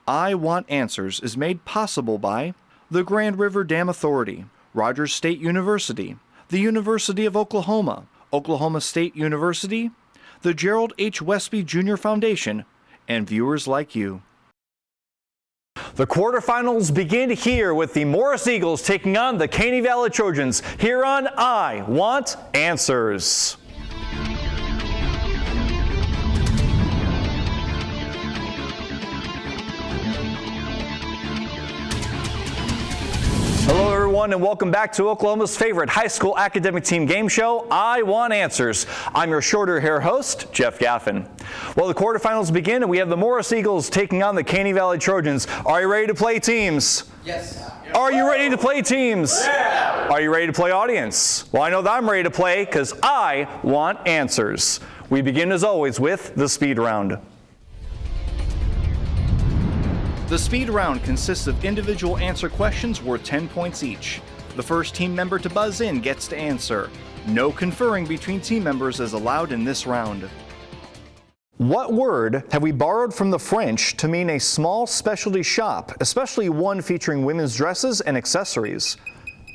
I Want Answers is made possible by the Grand River Dam Authority, Rogers State University, the University of Oklahoma, Oklahoma State University, the Gerald H. Westby Jr. Foundation, and viewers like you. The quarterfinals begin here with the Morris Eagles taking on the Caney Valley Trojans here on I Want Answers. Hello everyone and welcome back to Oklahoma's favorite high school academic team game show, I Want Answers. I'm your shorter hair host, Jeff Gaffin. Well, the quarterfinals begin and we have the Morris Eagles taking on the Caney Valley Trojans. Are you ready to play teams? Yes. Are you ready to play teams? Yeah. Are you ready to play audience? Well, I know that I'm ready to play because I want answers. We begin as always with the speed round. The speed round consists of individual answer questions worth 10 points each. The first team member to buzz in gets to answer. No conferring between team members is allowed in this round. What word have we borrowed from the French to mean a small specialty shop, especially one featuring women's dresses and accessories?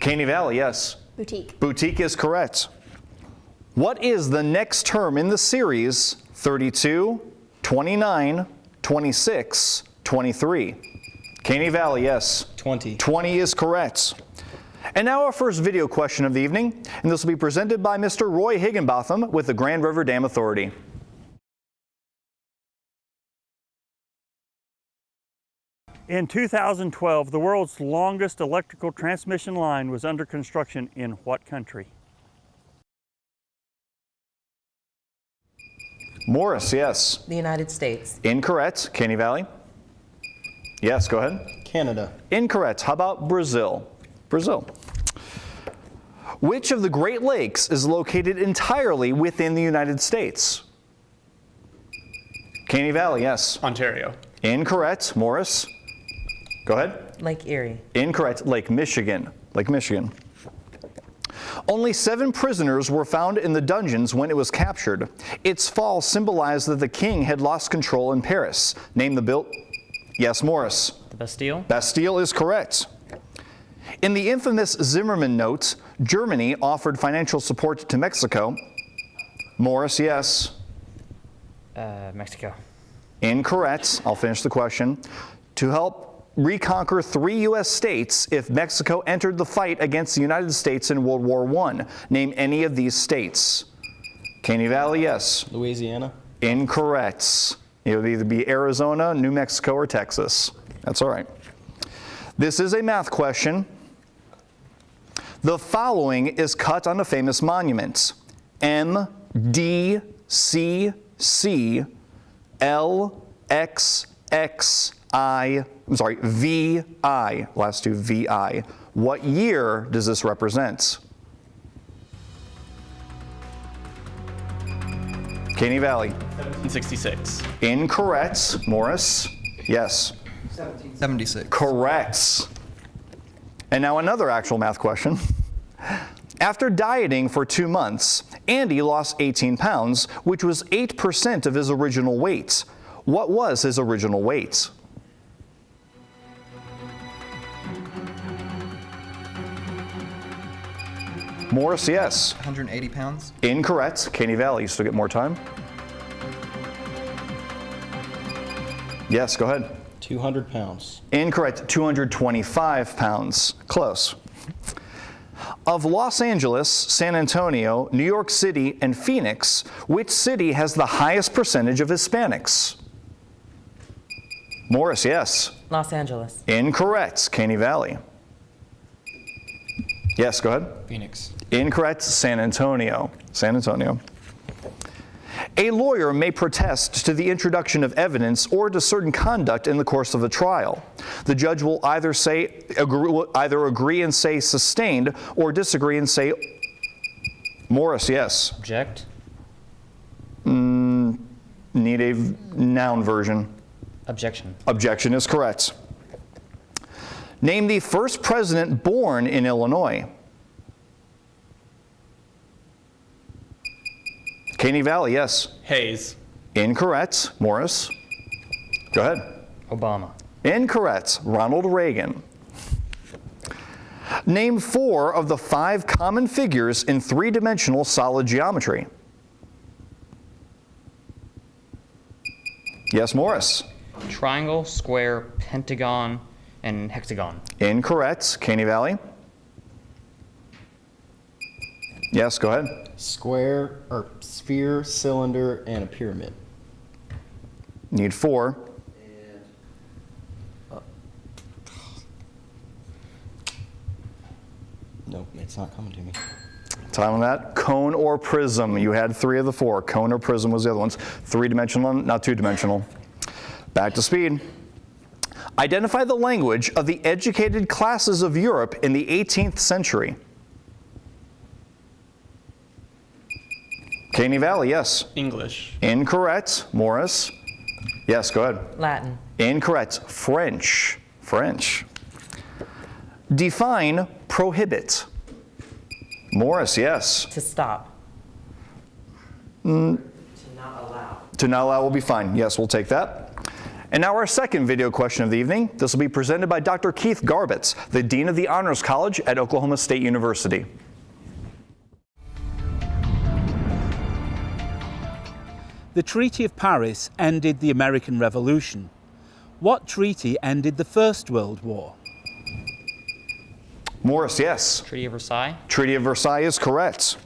Caney Valley, yes. Boutique. Boutique is correct. What is the next term in the series 32, 29, 26, 23? Caney Valley, yes. 20. 20 is correct. And now our first video question of the evening, and this will be presented by Mr. Roy Higginbotham with the Grand River Dam Authority. In 2012, the world's longest electrical transmission line was under construction in what country? Morris, yes. The United States. Incorrect. Caney Valley? Yes, go ahead. Canada. Incorrect. How about Brazil? Brazil. Which of the Great Lakes is located entirely within the United States? Caney Valley, yes. Ontario. Incorrect. Morris? Go ahead. Lake Erie. Incorrect. Lake Michigan. Lake Michigan. Only 7 prisoners were found in the dungeons when it was captured. Its fall symbolized that the king had lost control in Paris. Name the building. Yes, Morris. The Bastille? Bastille is correct. In the infamous Zimmerman note, Germany offered financial support to Mexico. Morris, yes. Mexico. Incorrect. I'll finish the question. To help reconquer 3 U.S. states if Mexico entered the fight against the United States in World War I. Name any of these states. Caney Valley, yes. Louisiana. Incorrect. It would either be Arizona, New Mexico, or Texas. That's all right. This is a math question. The following is cut on a famous monument. M, D, C, C, L, X, X, I, I'm sorry, V, I, last two, V, I. What year does this represent? Caney Valley. 1766. Incorrect. Morris? Yes. 1776. Correct. And now another actual math question. After dieting for 2 months, Andy lost 18 pounds, which was 8% of his original weight. What was his original weight? Morris, yes. 180 pounds. Incorrect. Caney Valley, you still get more time. Yes, go ahead. 200 pounds. Incorrect. 225 pounds. Close. Of Los Angeles, San Antonio, New York City, and Phoenix, which city has the highest percentage of Hispanics? Morris, yes. Los Angeles. Incorrect. Caney Valley. Yes, go ahead. Phoenix. Incorrect. San Antonio. San Antonio. A lawyer may protest to the introduction of evidence or to certain conduct in the course of a trial. The judge will either agree and say sustained or disagree and say Morris, yes. Object? Need a noun version. Objection. Objection is correct. Name the first president born in Illinois. Caney Valley, yes. Hayes. Incorrect. Morris? Go ahead. Obama. Incorrect. Ronald Reagan. Name 4 of the 5 common figures in three-dimensional solid geometry. Yes, Morris. Triangle, square, pentagon, and hexagon. Incorrect. Caney Valley. Yes, go ahead. Square, or sphere, cylinder, and a pyramid. Need 4. Nope, it's not coming to me. Time on that. Cone or prism. You had 3 of the 4. Cone or prism was the other ones. 3-dimensional, not 2-dimensional. Back to speed. Identify the language of the educated classes of Europe in the 18th century. Caney Valley, yes. English. Incorrect. Morris. Yes, go ahead. Latin. Incorrect. French. French. Define prohibit. Morris, yes. To stop. To not allow. To not allow will be fine. Yes, we'll take that. And now our second video question of the evening. This will be presented by Dr. Keith Garbitz, the Dean of the Honors College at Oklahoma State University. The Treaty of Paris ended the American Revolution. What treaty ended the First World War? Morris, yes. Treaty of Versailles. Treaty of Versailles is correct.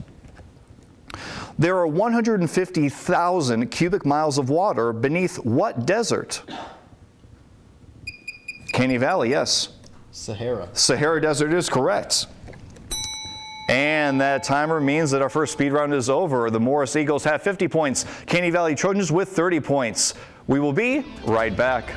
There are 150,000 cubic miles of water beneath what desert? Caney Valley, yes. Sahara. Sahara Desert is correct. And that timer means that our first speed round is over. The Morris Eagles have 50 points. Caney Valley Trojans with 30 points. We will be right back.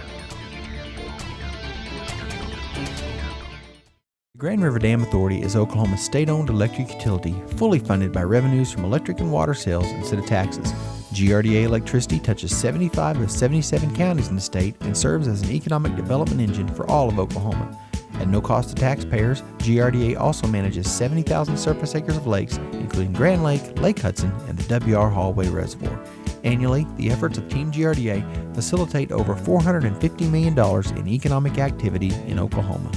The Grand River Dam Authority is Oklahoma's state-owned electric utility, fully funded by revenues from electric and water sales instead of taxes. GRDA electricity touches 75 of 77 counties in the state and serves as an economic development engine for all of Oklahoma. At no cost to taxpayers, GRDA also manages 70,000 surface acres of lakes, including Grand Lake, Lake Hudson, and the W.R. Hallway Reservoir. Annually, the efforts of Team GRDA facilitate over $450 million in economic activity in Oklahoma.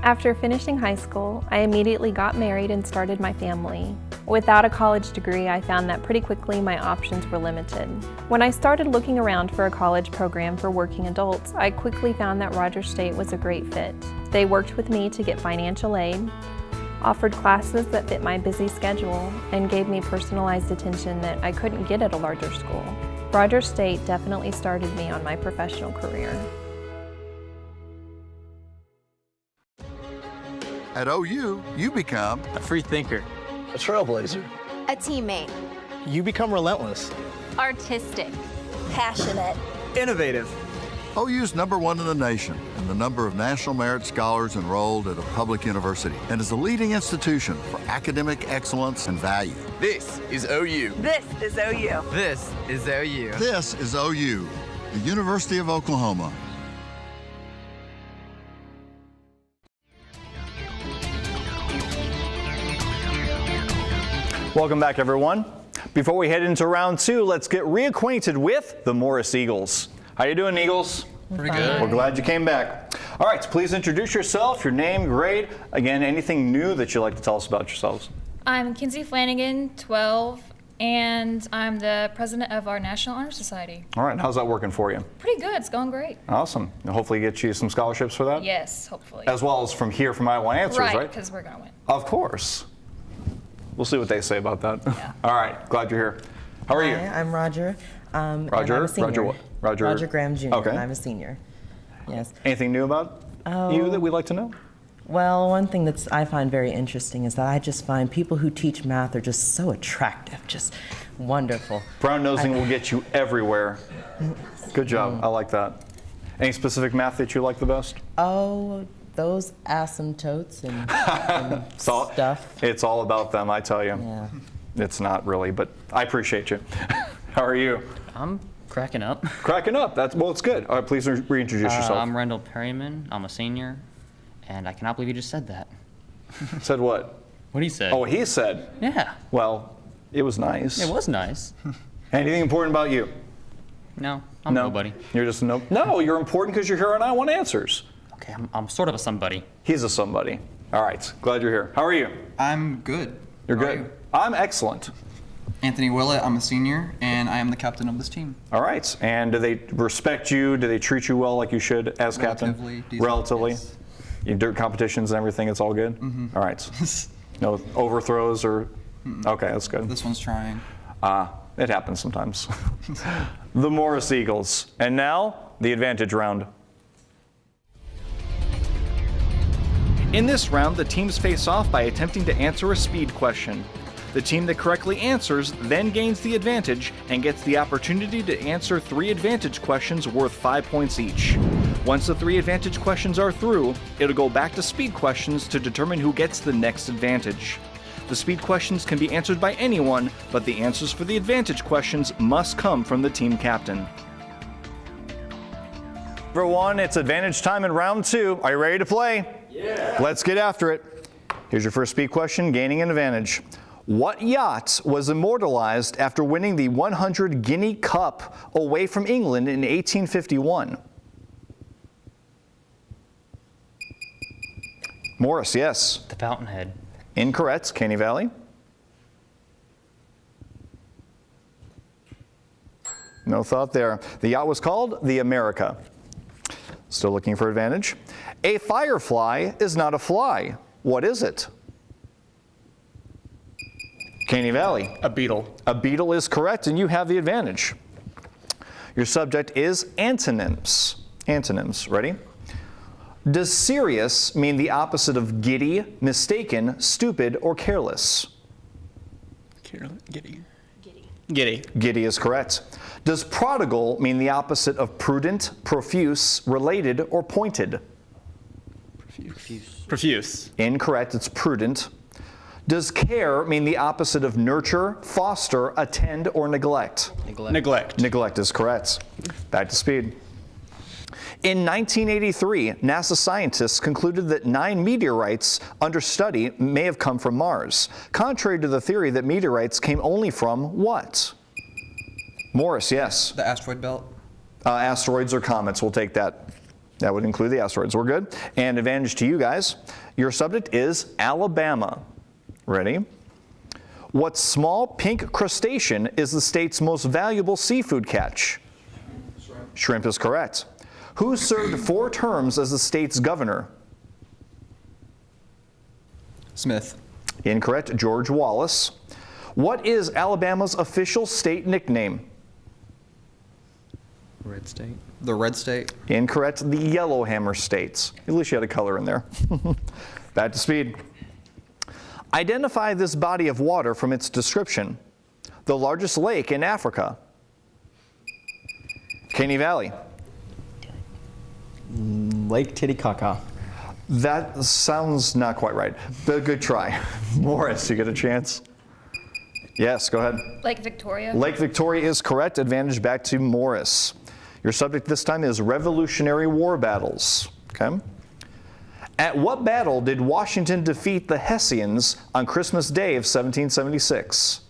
After finishing high school, I immediately got married and started my family. Without a college degree, I found that pretty quickly my options were limited. When I started looking around for a college program for working adults, I quickly found that Rogers State was a great fit. They worked with me to get financial aid, offered classes that fit my busy schedule, and gave me personalized attention that I couldn't get at a larger school. Rogers State definitely started me on my professional career. At OU, you become A free thinker. A trailblazer. A teammate. You become relentless. Artistic. Passionate. Innovative. OU's #1 in the nation in the number of National Merit Scholars enrolled at a public university and is a leading institution for academic excellence and value. This is OU. This is OU. This is OU. This is OU, the University of Oklahoma. Welcome back, everyone. Before we head into round 2, let's get reacquainted with the Morris Eagles. How you doing, Eagles? Pretty good. We're glad you came back. All right, please introduce yourself, your name, grade. Again, anything new that you'd like to tell us about yourselves. I'm Kinsey Flanagan, 12, and I'm the president of our National Honor Society. All right, how's that working for you? Pretty good, it's going great. Awesome. And hopefully get you some scholarships for that? Yes, hopefully. As well as from here from Iowa Answers, right? Right, because we're going to win. Of course. We'll see what they say about that. Yeah. All right, glad you're here. How are you? Hi, I'm Roger. And Roger? I'm a senior. Roger what? Roger Graham Jr. Okay. And I'm a senior. Yes. Anything new about you that we'd like to know? Well, one thing that I find very interesting is that I just find people who teach math are just so attractive, just wonderful. Brown nosing will get you everywhere. Good job. I like that. Any specific math that you like the best? Oh, those asymptotes and stuff. It's all about them, I tell you. Yeah. It's not really, but I appreciate you. How are you? I'm cracking up. Cracking up. Well, it's good. All right, please reintroduce yourself. I'm Rendell Perryman. I'm a senior, and I cannot believe you just said that. Said what? What he said? Oh, he said. Yeah. Well, it was nice. It was nice. Anything important about you? No, I'm nobody. You're just a no. No, you're important because you're here and I want answers. Okay, I'm sort of a somebody. He's a somebody. All right, glad you're here. How are you? I'm good. You're How are good. you? I'm excellent. Anthony Willett, I'm a senior, and I am the captain of this team. All right, and do they respect you? Do they treat you well like you should as captain? Relatively decent, Relatively? yes. You do competitions and everything, it's all good? All right. No overthrows or? Okay, that's good. This one's trying. It happens sometimes. The Morris Eagles. And now, the advantage round. In this round, the teams face off by attempting to answer a speed question. The team that correctly answers then gains the advantage and gets the opportunity to answer 3 advantage questions worth 5 points each. Once the 3 advantage questions are through, it'll go back to speed questions to determine who gets the next advantage. The speed questions can be answered by anyone, but the answers for the advantage questions must come from the team captain. Everyone, it's advantage time in round 2. Are you ready to play? Yeah. Let's get after it. Here's your first speed question, gaining an advantage. What yacht was immortalized after winning the 100 Guinea Cup away from England in 1851? Morris, yes. The Fountainhead. Incorrect. Caney Valley? No thought there. The yacht was called the America. Still looking for advantage. A firefly is not a fly. What is it? Caney Valley. A beetle. A beetle is correct, and you have the advantage. Your subject is antonyms. Antonyms. Ready? Does serious mean the opposite of giddy, mistaken, stupid, or careless? Giddy. Giddy. Giddy is correct. Does prodigal mean the opposite of prudent, profuse, related, or pointed? Profuse. Incorrect, it's prudent. Does care mean the opposite of nurture, foster, attend, or neglect? Neglect. Neglect is correct. Back to speed. In 1983, NASA scientists concluded that 9 meteorites under study may have come from Mars, contrary to the theory that meteorites came only from what? Morris, yes. The asteroid belt. Asteroids or comets, we'll take that. That would include the asteroids. We're good. And advantage to you guys. Your subject is Alabama. Ready? What small pink crustacean is the state's most valuable seafood catch? Shrimp. Shrimp is correct. Who served 4 terms as the state's governor? Smith. Incorrect. George Wallace. What is Alabama's official state nickname? Red State. The Red State. Incorrect. The Yellowhammer States. At least you had a color in there. Back to speed. Identify this body of water from its description. The largest lake in Africa. Caney Valley. Lake Titicaca. That sounds not quite right, but a good try. Morris, you get a chance? Yes, go ahead. Lake Victoria. Lake Victoria is correct. Advantage back to Morris. Your subject this time is Revolutionary War battles. Okay. At what battle did Washington defeat the Hessians on Christmas Day of 1776?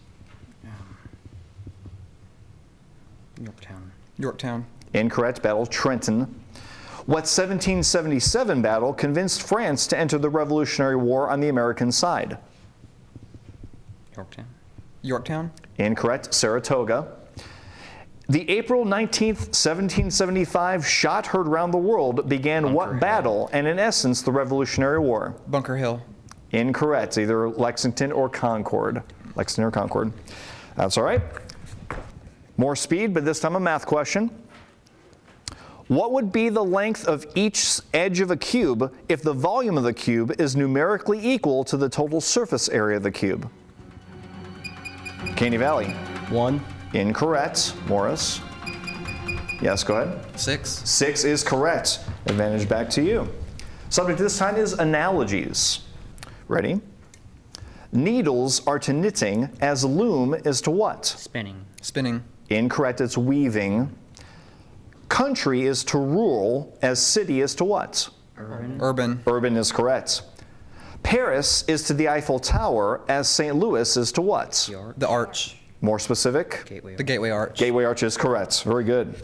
Yorktown. Yorktown. Incorrect. Battle of Trenton. What 1777 battle convinced France to enter the Revolutionary War on the American side? Yorktown. Yorktown. Incorrect. Saratoga. The April 19th, 1775 shot heard around the world began Bunker what Hill. battle and in essence the Revolutionary War? Bunker Hill. Incorrect. Either Lexington or Concord. Lexington or Concord. That's all right. More speed, but this time a math question. What would be the length of each edge of a cube if the volume of the cube is numerically equal to the total surface area of the cube? Caney Valley. 1. Incorrect. Morris. Yes, go ahead. 6. 6 is correct. Advantage back to you. Subject this time is analogies. Ready? Needles are to knitting as loom is to what? Spinning. Spinning. Incorrect, it's weaving. Country is to rural as city is to what? Urban. Urban. Urban is correct. Paris is to the Eiffel Tower as St. Louis is to what? The Arch. The Arch. More specific? The Gateway Arch. Gateway Arch is correct. Very good.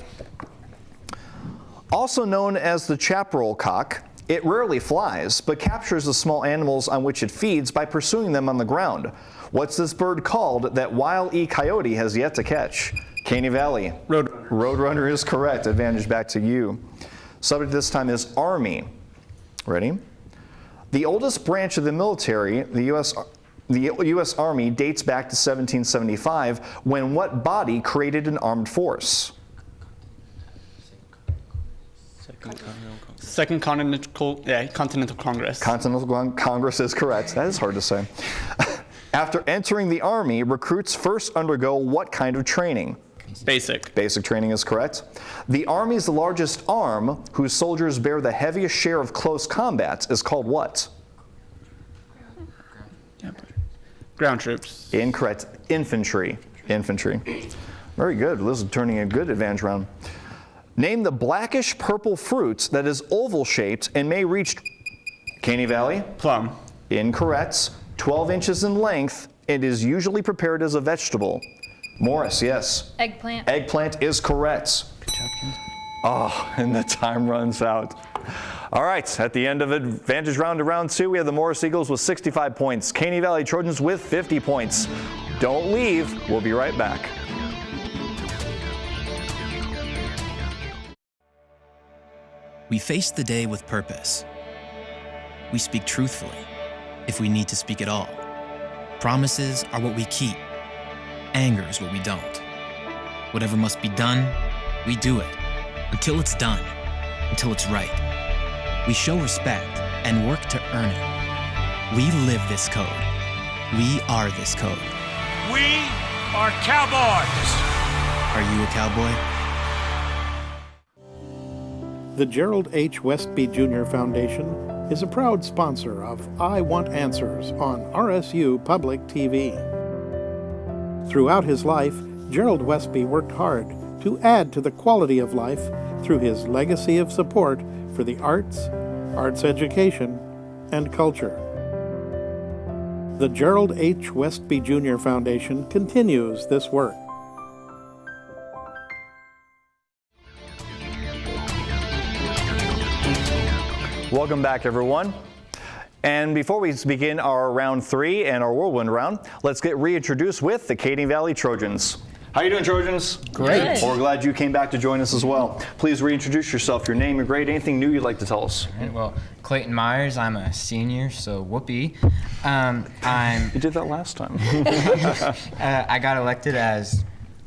Also known as the chaparral cock, it rarely flies, but captures the small animals on which it feeds by pursuing them on the ground. What's this bird called that Wile E. Coyote has yet to catch? Caney Valley. Roadrunner. Roadrunner is correct. Advantage back to you. Subject this time is Army. Ready? The oldest branch of the military, the U.S. Army, dates back to 1775, when what body created an armed force? Second Continental Congress. Continental Congress is correct. That is hard to say. After entering the Army, recruits first undergo what kind of training? Basic. Basic training is correct. The Army's largest arm, whose soldiers bear the heaviest share of close combat, is called what? Ground troops. Incorrect. Infantry. Infantry. Very good. This is turning a good advantage round. Name the blackish purple fruit that is oval shaped and may reach Caney Valley. Plum. Incorrect. 12 inches in length. It is usually prepared as a vegetable. Morris, yes. Eggplant. Eggplant is correct. Oh, and the time runs out. All right, at the end of advantage round to round 2, we have the Morris Eagles with 65 points, Caney Valley Trojans with 50 points. Don't leave. We'll be right back. We face the day with purpose. We speak truthfully, if we need to speak at all. Promises are what we keep. Anger is what we don't. Whatever must be done, we do it. Until it's done. Until it's right. We show respect and work to earn it. We live this code. We are this code. We are cowboys. Are you a cowboy? The Gerald H. Westby Jr. Foundation is a proud sponsor of I Want Answers on RSU Public TV. Throughout his life, Gerald Westby worked hard to add to the quality of life through his legacy of support for the arts, arts education, and culture. The Gerald H. Westby Jr. Foundation continues this work. Welcome back, everyone. And before we begin our round 3 and our whirlwind round, let's get reintroduced with the Caney Valley Trojans. How you doing, Trojans? Great. Well, we're glad you came back to join us as well. Please reintroduce yourself, your name, your grade, anything new you'd like to tell us. All right, well, Clayton Myers, I'm a senior, so whoopee. You did that last time. I got elected as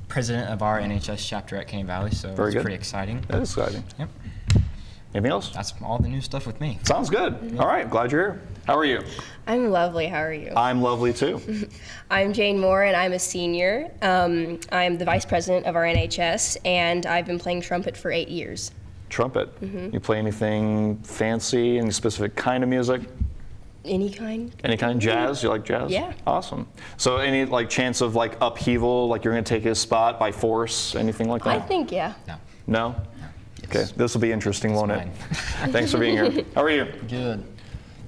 president of our NHS chapter at Caney Valley, so it's pretty exciting. That is exciting. Yep. Anything else? That's all the new stuff with me. Sounds good. All right, glad you're here. How are you? I'm lovely. How are you? I'm lovely too. I'm Jane Moore, and I'm a senior. I'm the vice president of our NHS, and I've been playing trumpet for 8 years. Trumpet? You play anything fancy, any specific kind of music? Any kind. Any kind? Jazz? You like jazz? Yeah. Awesome. So any chance of upheaval, like you're going to take his spot by force, anything like that? I think, yeah. No? Okay, this will be interesting, won't it? Thanks for being here. How are you? Good.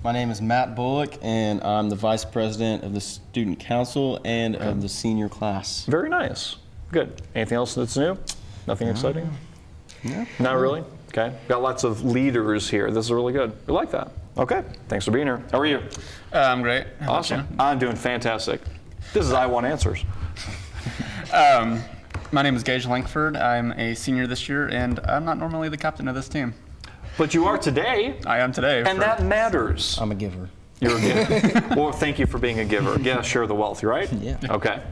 My name is Matt Bullock, and I'm the vice president of the student council and of the senior class. Very nice. Good. Anything else that's new? Nothing exciting? No. Not really? Okay. Got lots of leaders here. This is really good. We like that. Okay. Thanks for being here. How are you? I'm great. How about Awesome. I'm doing fantastic. This is I Want Answers. My name is Gage Lankford. I'm a senior this year, and I'm not normally the captain of this team. But you are today. I am today. And that matters. I'm a giver. You're a giver. Well, thank you for being a giver. Yeah, share the wealth, right? Yeah. Okay.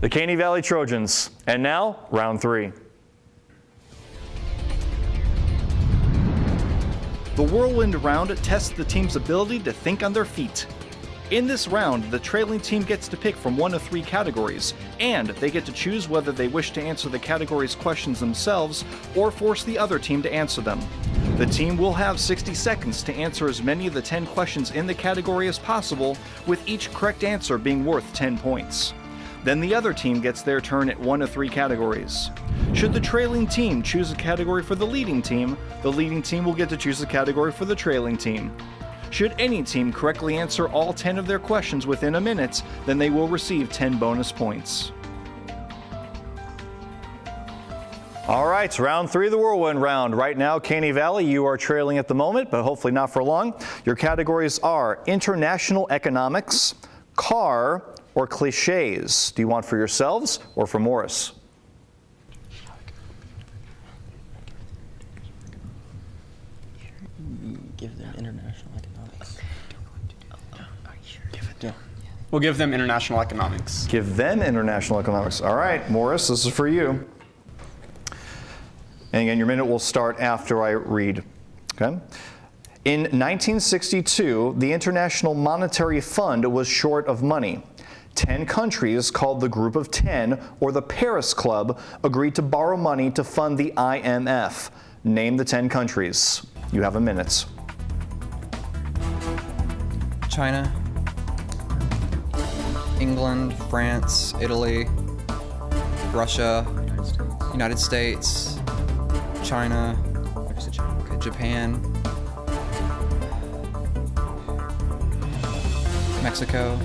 The Caney Valley Trojans. And now, round 3. The whirlwind round tests the team's ability to think on their feet. In this round, the trailing team gets to pick from 1 of 3 categories, and they get to choose whether they wish to answer the category's questions themselves or force the other team to answer them. The team will have 60 seconds to answer as many of the 10 questions in the category as possible, with each correct answer being worth 10 points. Then the other team gets their turn at 1 of 3 categories. Should the trailing team choose a category for the leading team will get to choose a category for the trailing team. Should any team correctly answer all 10 of their questions within a minute, then they will receive 10 bonus points. All right, round 3 of the whirlwind round. Right now, Caney Valley, you are trailing at the moment, but hopefully not for long. Your categories are international economics, car, or cliches. Do you want for yourselves or for Morris? Give them international economics. We'll give them international economics. Give them international economics. All right, Morris, this is for you. And again, your minute will start after I read. Okay? In 1962, the International Monetary Fund was short of money. 10 countries, called the Group of 10 or the Paris Club, agreed to borrow money to fund the IMF. Name the 10 countries. You have a minute. China, England, France, Italy, Russia, United States, China, Japan, Mexico,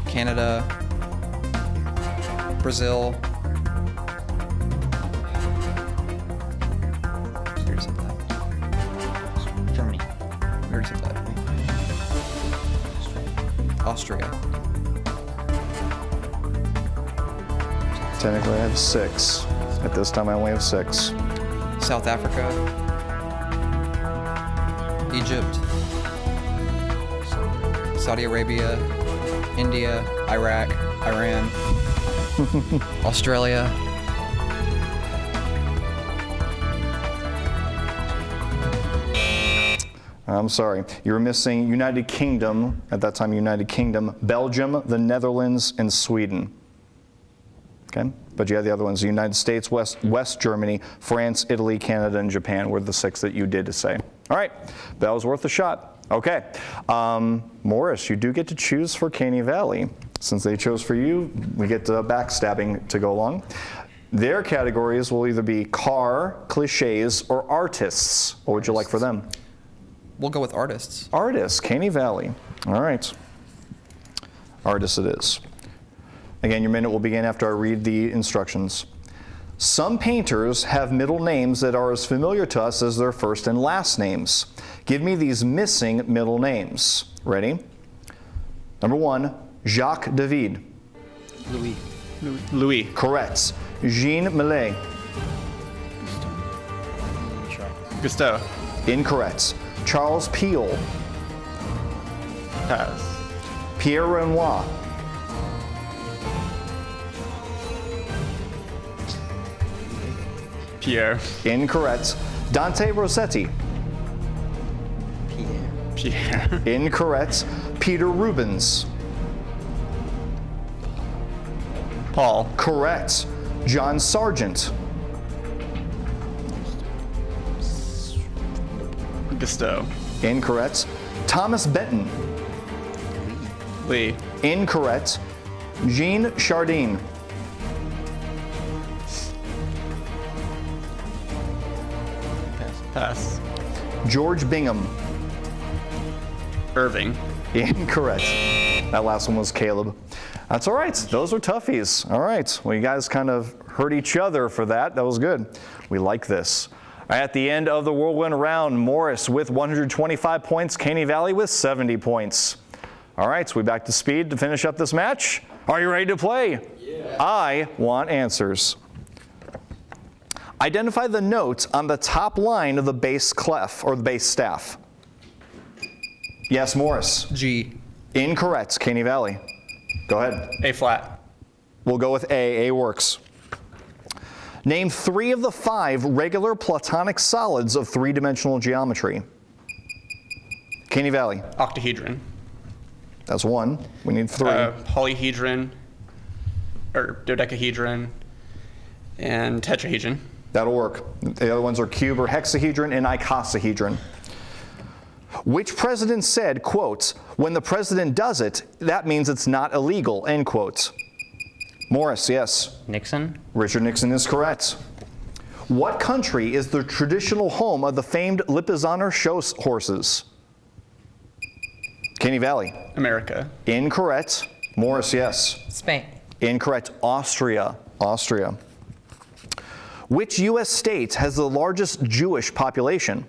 Canada, Brazil. We already said that. Germany. We already said that. Austria. Technically, I have 6. At this time, I only have 6. South Africa, Egypt, Saudi Arabia, India, Iraq, Iran, Australia, I'm sorry. You were missing United Kingdom, at that time United Kingdom, Belgium, the Netherlands, and Sweden. Okay? But you had the other ones, the United States, West Germany, France, Italy, Canada, and Japan were the 6 that you did say. All right, that was worth a shot. Okay, Morris, you do get to choose for Caney Valley. Since they chose for you, we get backstabbing to go along. Their categories will either be car, cliches, or artists. What would you like for them? We'll go with artists. Artists, Caney Valley. All right. Artists it is. Again, your minute will begin after I read the instructions. Some painters have middle names that are as familiar to us as their first and last names. Give me these missing middle names. Ready? Number 1, Jacques David. Louis. Correct. Jean Millet. Gusteau. Incorrect. Charles Peale. Pass. Pierre Renoir. Pierre. Incorrect. Dante Rossetti. Pierre. Incorrect. Peter Rubens. Paul. Correct. John Sargent. Gusteau. Incorrect. Thomas Benton. Lee. Incorrect. Jean Chardin. Pass. George Bingham. Irving. Incorrect. That last one was Caleb. That's all right. Those are toughies. All right. Well, you guys kind of hurt each other for that. That was good. We like this. At the end of the whirlwind round, Morris with 125 points, Caney Valley with 70 points. All right, so we back to speed to finish up this match. Are you ready to play? Yeah. I want answers. Identify the note on the top line of the bass clef or the bass staff. Yes, Morris. G. Incorrect, Caney Valley. Go ahead. A flat. We'll go with A. A works. Name 3 of the 5 regular platonic solids of 3-dimensional geometry. Caney Valley. Octahedron. That's 1. We need 3. Polyhedron, or dodecahedron, and tetrahedron. That'll work. The other ones are cube or hexahedron and icosahedron. Which president said, quote, "When the president does it, that means it's not illegal," end quote? Morris, yes. Nixon. Richard Nixon is correct. What country is the traditional home of the famed Lipizzaner show horses? Caney Valley. America. Incorrect. Morris, yes. Spain. Incorrect. Austria. Austria. Which U.S. state has the largest Jewish population?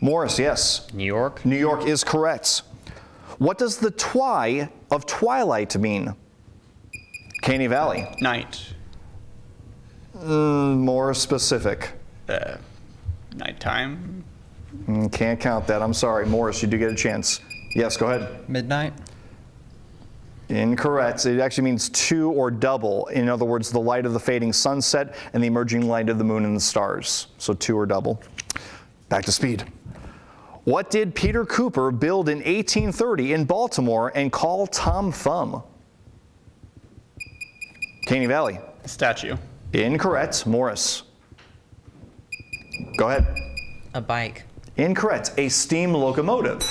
Morris, yes. New York. New York is correct. What does the twi of twilight mean? Caney Valley. Night. More specific. Nighttime. Can't count that. I'm sorry. Morris, you do get a chance. Yes, go ahead. Midnight. Incorrect. It actually means two or double. In other words, the light of the fading sunset and the emerging light of the moon and the stars. So two or double. Back to speed. What did Peter Cooper build in 1830 in Baltimore and call Tom Thumb? Caney Valley. A statue. Incorrect. Morris. Go ahead. A bike. Incorrect. A steam locomotive.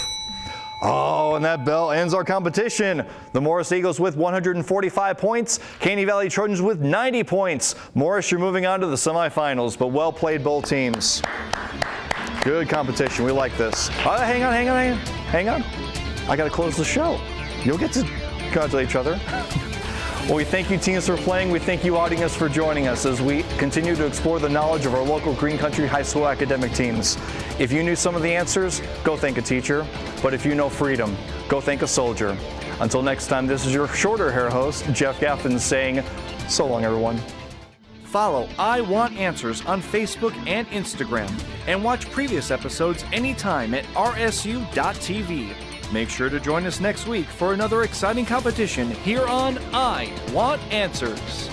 Oh, and that bell ends our competition. The Morris Eagles with 145 points. Caney Valley Trojans with 90 points. Morris, you're moving on to the semifinals, but well played both teams. Good competition. We like this. Hang on. I got to close the show. You'll get to congratulate each other. Well, we thank you teams for playing. We thank you audience for joining us as we continue to explore the knowledge of our local Green Country High School academic teams. If you knew some of the answers, go thank a teacher. But if you know freedom, go thank a soldier. Until next time, this is your shorter hair host, Jeff Gaffin, saying so long, everyone. Follow I Want Answers on Facebook and Instagram, and watch previous episodes anytime at rsu.tv. Make sure to join us next week for another exciting competition here on I Want Answers.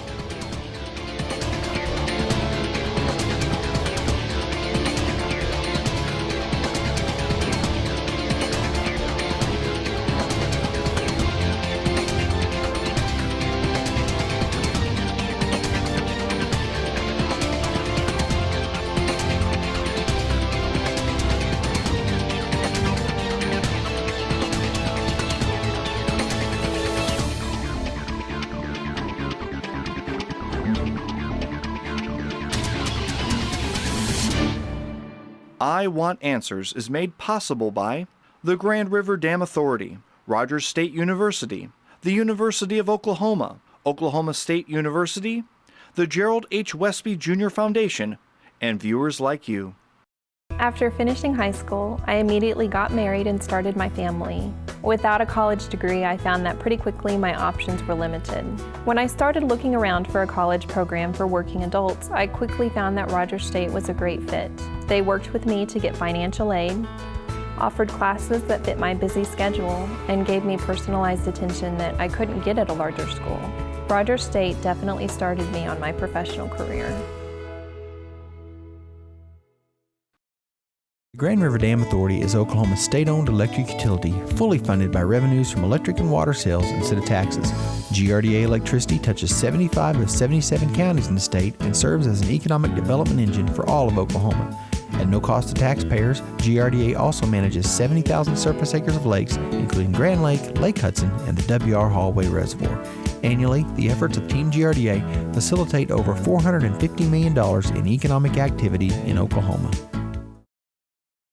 I Want Answers is made possible by the Grand River Dam Authority, Rogers State University, the University of Oklahoma, Oklahoma State University, the Gerald H. Westby Jr. Foundation, and viewers like you. After finishing high school, I immediately got married and started my family. Without a college degree, I found that pretty quickly my options were limited. When I started looking around for a college program for working adults, I quickly found that Rogers State was a great fit. They worked with me to get financial aid, offered classes that fit my busy schedule, and gave me personalized attention that I couldn't get at a larger school. Rogers State definitely started me on my professional career. The Grand River Dam Authority is Oklahoma's state-owned electric utility, fully funded by revenues from electric and water sales instead of taxes. GRDA electricity touches 75 of 77 counties in the state and serves as an economic development engine for all of Oklahoma. At no cost to taxpayers, GRDA also manages 70,000 surface acres of lakes, including Grand Lake, Lake Hudson, and the W.R. Hallway Reservoir. Annually, the efforts of Team GRDA facilitate over $450 million in economic activity in Oklahoma.